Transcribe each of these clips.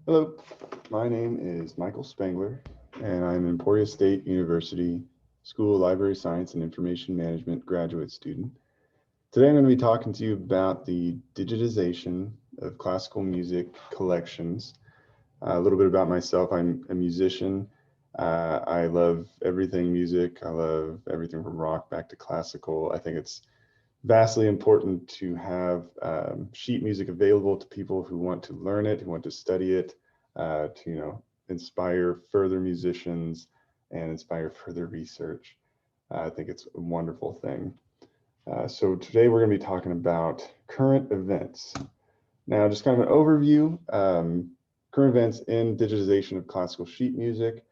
Hello, my name is Michael Spangler, and I'm an Emporia State University School of Library Science and Information Management graduate student. Today I'm going to be talking to you about the digitization of classical music collections. A little bit about myself. I'm a musician. I love everything music. I love everything from rock back to classical. I think it's vastly important to have sheet music available to people who want to learn it, who want to study it, to inspire further musicians and inspire further research. I think it's a wonderful thing. So today we're going to be talking about current events. Now, just kind of an overview. Current events in digitization of classical sheet music.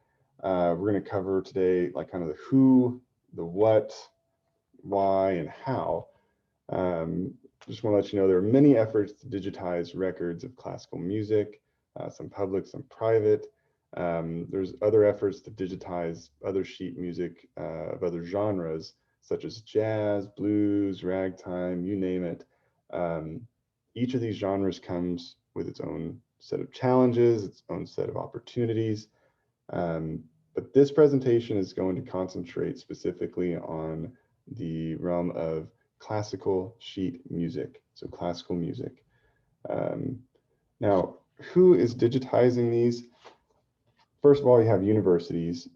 We're going to cover today like kind of the who, the what, why, and how. Just want to let you know there are many efforts to digitize records of classical music, some public, some private. There's other efforts to digitize other sheet music of other genres, such as jazz, blues, ragtime, you name it. Um, each of these genres comes with its own set of challenges, its own set of opportunities. But this presentation is going to concentrate specifically on the realm of classical sheet music, so classical music. Um, Now, who is digitizing these? First of all, you have universities.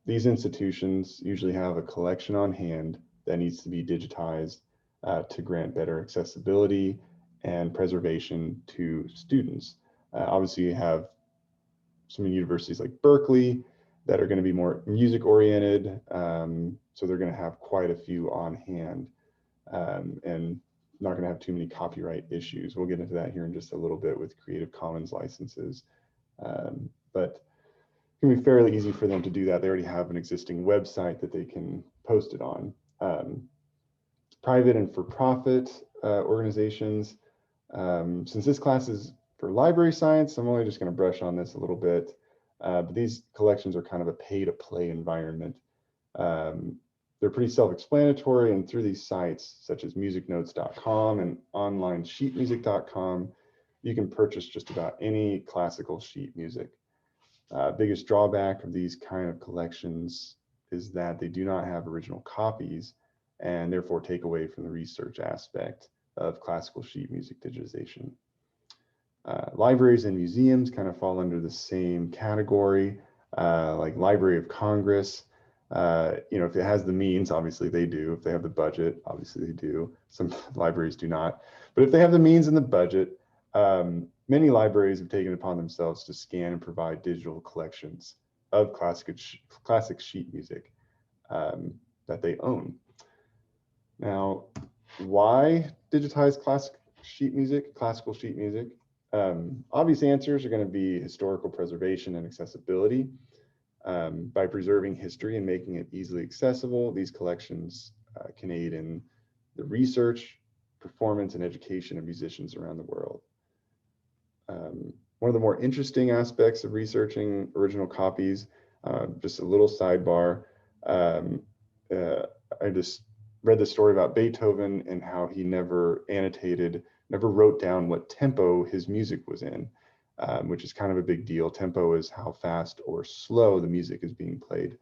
These institutions usually have a collection on hand that needs to be digitized to grant better accessibility and preservation to students. Obviously, you have some universities like Berkeley that are going to be more music oriented. So they're going to have quite a few on hand and not going to have too many copyright issues. We'll get into that here in just a little bit with Creative Commons licenses. But it can be fairly easy for them to do that. They already have an existing website that they can post it on. Private and for-profit organizations. Since this class is for library science, I'm only just going to brush on this a little bit. But these collections are kind of a pay-to-play environment. Um, they're pretty self-explanatory, and through these sites such as musicnotes.com and onlinesheetmusic.com, you can purchase just about any classical sheet music. Biggest drawback of these kind of collections is that they do not have original copies and therefore take away from the research aspect of classical sheet music digitization. Libraries and museums kind of fall under the same category, like Library of Congress. If it has the means, obviously they do. If they have the budget, obviously they do. Some libraries do not. But if they have the means and the budget, many libraries have taken it upon themselves to scan and provide digital collections of classic sheet music that they own. Now, why digitize classical sheet music? Obvious answers are going to be historical preservation and accessibility. By preserving history and making it easily accessible, these collections can aid in the research, performance, and education of musicians around the world. One of the more interesting aspects of researching original copies, just a little sidebar, um, uh, I just read the story about Beethoven and how he never annotated, never wrote down what tempo his music was in, which is kind of a big deal. Tempo is how fast or slow the music is being played.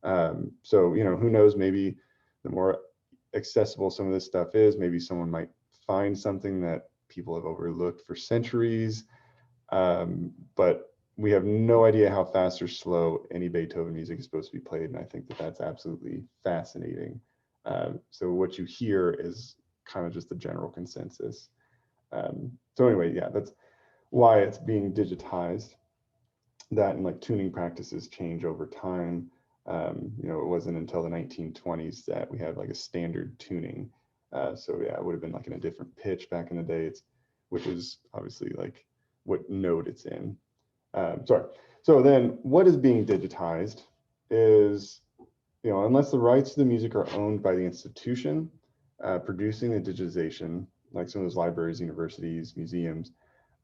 So, who knows, maybe the more accessible some of this stuff is, maybe someone might find something that people have overlooked for centuries. But we have no idea how fast or slow any Beethoven music is supposed to be played. And I think that that's absolutely fascinating. So what you hear is kind of just the general consensus. So anyway, yeah, that's why it's being digitized. That and like tuning practices change over time. It wasn't until the 1920s that we had like a standard tuning. So yeah, it would have been like in a different pitch back in the day, which is obviously like what note it's in. Sorry. So then what is being digitized is, unless the rights to the music are owned by the institution producing the digitization, like some of those libraries, universities, museums,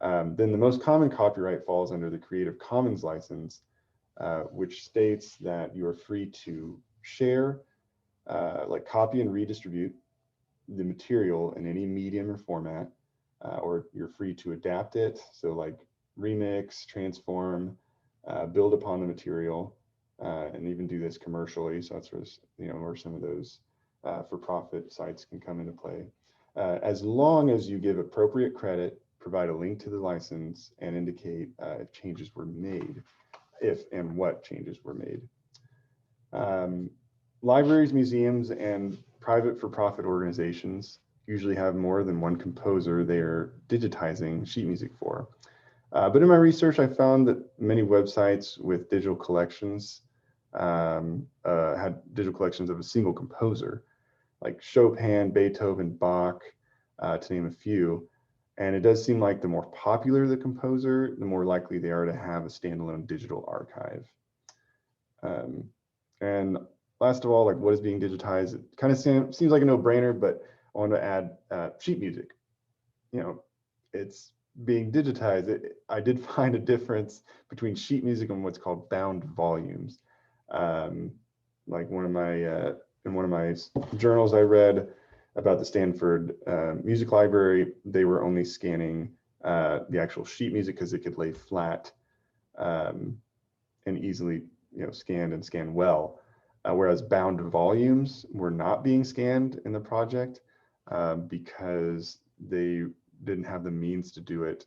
then the most common copyright falls under the Creative Commons license, which states that you are free to share, like copy and redistribute the material in any medium or format, or you're free to adapt it. So like remix, transform, build upon the material, and even do this commercially. So that's where some of those for-profit sites can come into play. As long as you give appropriate credit, provide a link to the license, and indicate if changes were made, if and what changes were made. Libraries, museums, and private for-profit organizations usually have more than one composer they're digitizing sheet music for. But in my research, I found that many websites with digital collections had digital collections of a single composer, like Chopin, Beethoven, Bach, to name a few. And it does seem like the more popular the composer, the more likely they are to have a standalone digital archive. And last of all, like, what is being digitized? It kind of seems like a no-brainer, but I want to add sheet music. It's being digitized. I did find a difference between sheet music and what's called bound volumes. Like in one of my journals I read about the Stanford Music Library, they were only scanning the actual sheet music because it could lay flat and easily scanned and scanned well. Whereas bound volumes were not being scanned in the project because they didn't have the means to do it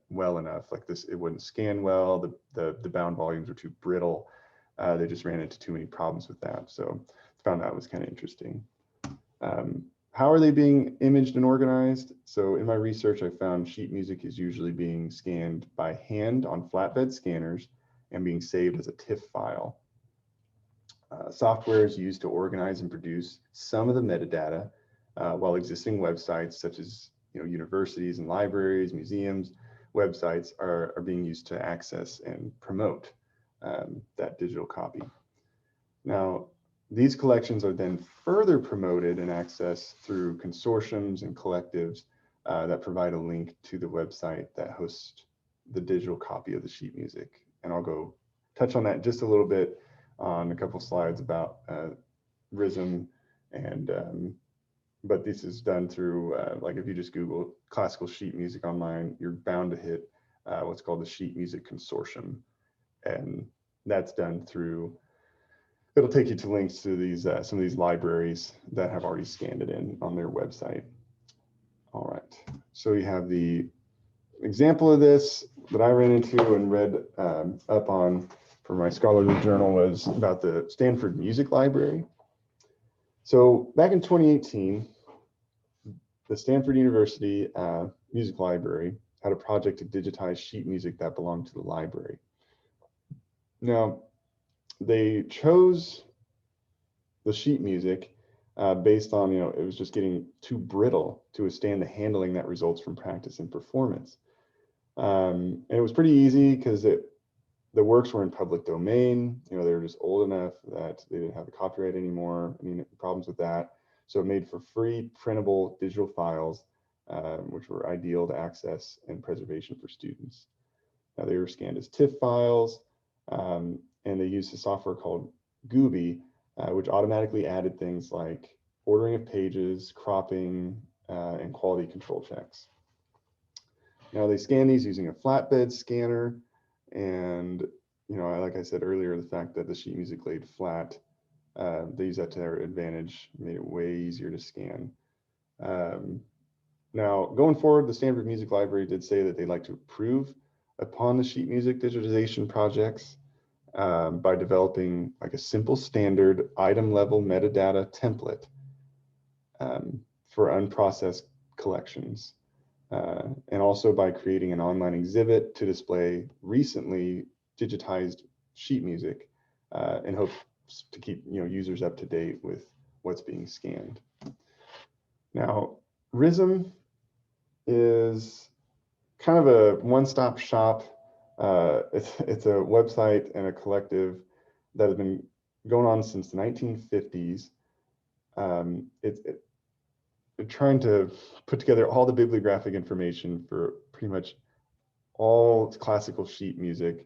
well enough. Like this, it wouldn't scan well. The bound volumes were too brittle. They just ran into too many problems with that. So I found that was kind of interesting. How are they being imaged and organized? So in my research, I found sheet music is usually being scanned by hand on flatbed scanners and being saved as a TIFF file. Software is used to organize and produce some of the metadata, while existing websites such as universities and libraries, museums, websites are being used to access and promote that digital copy. Now, these collections are then further promoted and accessed through consortiums and collectives that provide a link to the website that hosts the digital copy of the sheet music. And I'll go touch on that just a little bit on a couple slides about RISM, and but this is done through like if you just Google classical sheet music online, you're bound to hit what's called the Sheet Music Consortium, and that's done through. It'll take you to links to these some of these libraries that have already scanned it in on their website. All right, so you have the example of this that I ran into and read up on for my scholarly journal was about the Stanford Music Library. So back in 2018, the Stanford University Music Library had a project to digitize sheet music that belonged to the library. Now, they chose the sheet music based on, it was just getting too brittle to withstand the handling that results from practice and performance. And it was pretty easy because the works were in public domain. They were just old enough that they didn't have the copyright anymore. Any problems with that. So it made for free printable digital files, which were ideal to access and preservation for students. Now they were scanned as TIFF files, and they used a software called Gooby, which automatically added things like ordering of pages, cropping, and quality control checks. Now they scan these using a flatbed scanner, and like I said earlier, the fact that the sheet music laid flat, they use that to their advantage, made it way easier to scan. Now going forward, the Stanford Music Library did say that they'd like to improve upon the sheet music digitization projects by developing like a simple standard item level metadata template for unprocessed collections. And also by creating an online exhibit to display recently digitized sheet music in hopes to keep users up to date with what's being scanned. Now, RISM is kind of a one-stop shop. It's a website and a collective that has been going on since the 1950s. It's trying to put together all the bibliographic information for pretty much all classical sheet music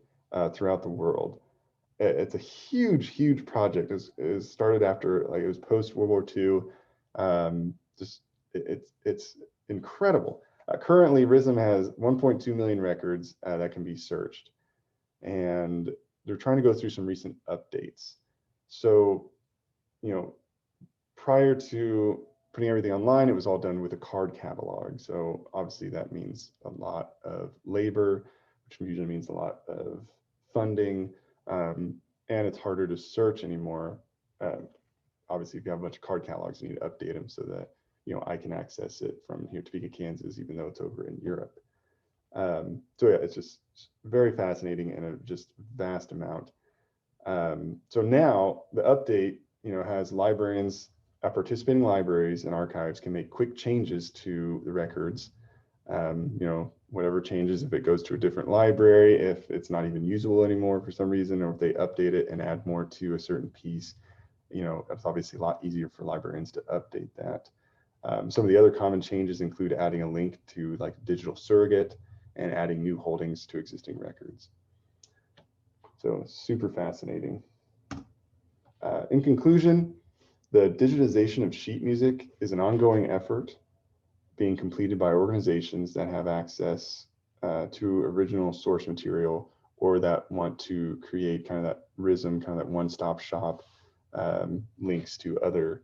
throughout the world. It's a huge project. It started after, like, it was post World War II. It's incredible. Currently, RISM has 1.2 million records that can be searched, and they're trying to go through some recent updates. So, prior to putting everything online, it was all done with a card catalog. So obviously that means a lot of labor, which usually means a lot of funding, and it's harder to search anymore. Obviously, if you have a bunch of card catalogs, you need to update them so that I can access it from here, Topeka, Kansas, even though it's over in Europe. So yeah, it's just very fascinating and a just vast amount. So now the update, has librarians, participating libraries and archives can make quick changes to the records. Whatever changes, if it goes to a different library, if it's not even usable anymore for some reason, or if they update it and add more to a certain piece, it's obviously a lot easier for librarians to update that. Some of the other common changes include adding a link to like digital surrogate and adding new holdings to existing records. So super fascinating. In conclusion, the digitization of sheet music is an ongoing effort being completed by organizations that have access to original source material or that want to create kind of that RISM, kind of that one-stop shop links to other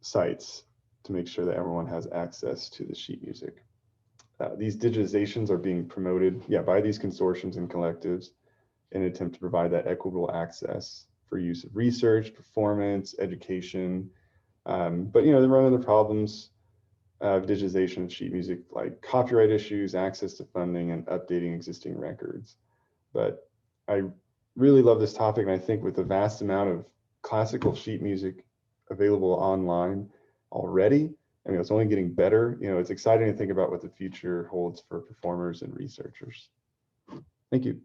sites to make sure that everyone has access to the sheet music. These digitizations are being promoted by these consortiums and collectives in an attempt to provide that equitable access for use of research, performance, education. But they run into problems of digitization of sheet music, like copyright issues, access to funding, and updating existing records. But I really love this topic, and I think with the vast amount of classical sheet music available online already, it's only getting better. It's exciting to think about what the future holds for performers and researchers. Thank you.